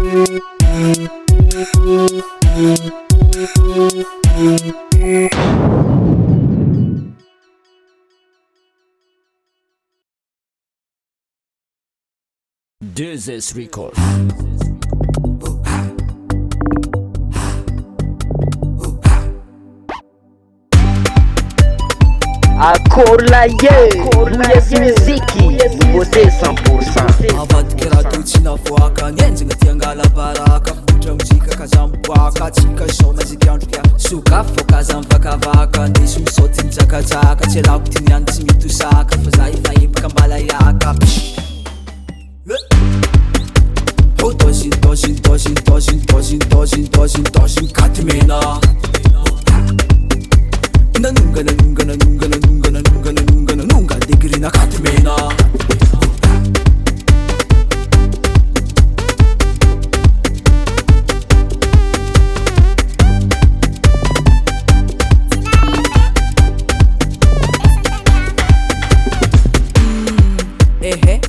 This is record. Akorlaye, yes muziki, Nouveauté 100%. Avadikira tutsina voaka nyenjina tiangala baraka futra muzika kazamboaka tsika sona zikiandrika suka fokaza mivakavaka ndeso misaoty mitsakatsaka tsy alako tiniany tsy mitosaka fa za efa epaka mbalayaka dozin Katy Mena nunga degrina Katy Mena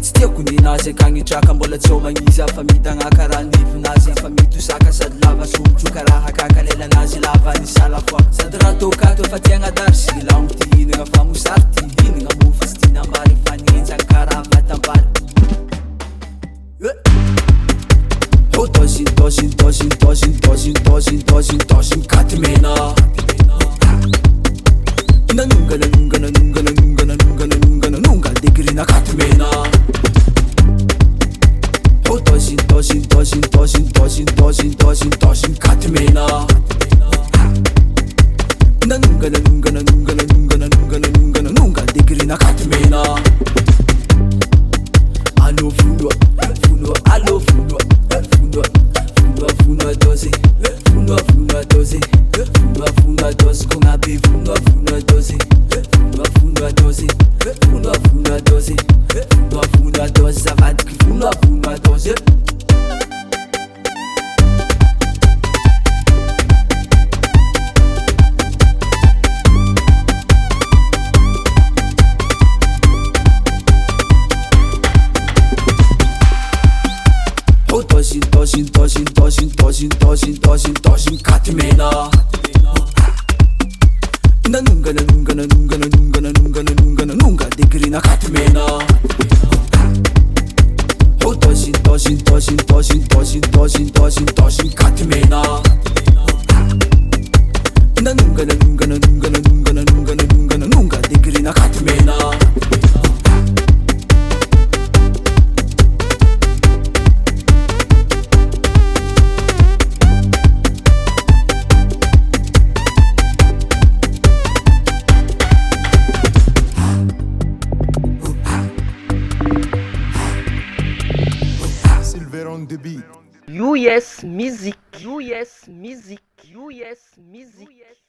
tsy tiako ninazy akagnitraka mbola tsy ao magniza fa mitagna karaha nivinazy fa mitosaka sady lava somotsoka raha kakalelanazy lava nisala foa sady raha tokato fa tiagna dary sy lamo ty hinagna fa mosary ty hinagna mofa sy tina ambary fa nienjagny karaha vatambary dozin Katy Mena nunga degrina Katy Mena dozin Katy Mena nunga degrina Katy Mena allo funua allo funua doze funua doze konga be funua doze zavadiky funua doze dozin Katy Mena nunga degrina Katy Mena dozin Katy Mena nunga degrina Katy Mena US music.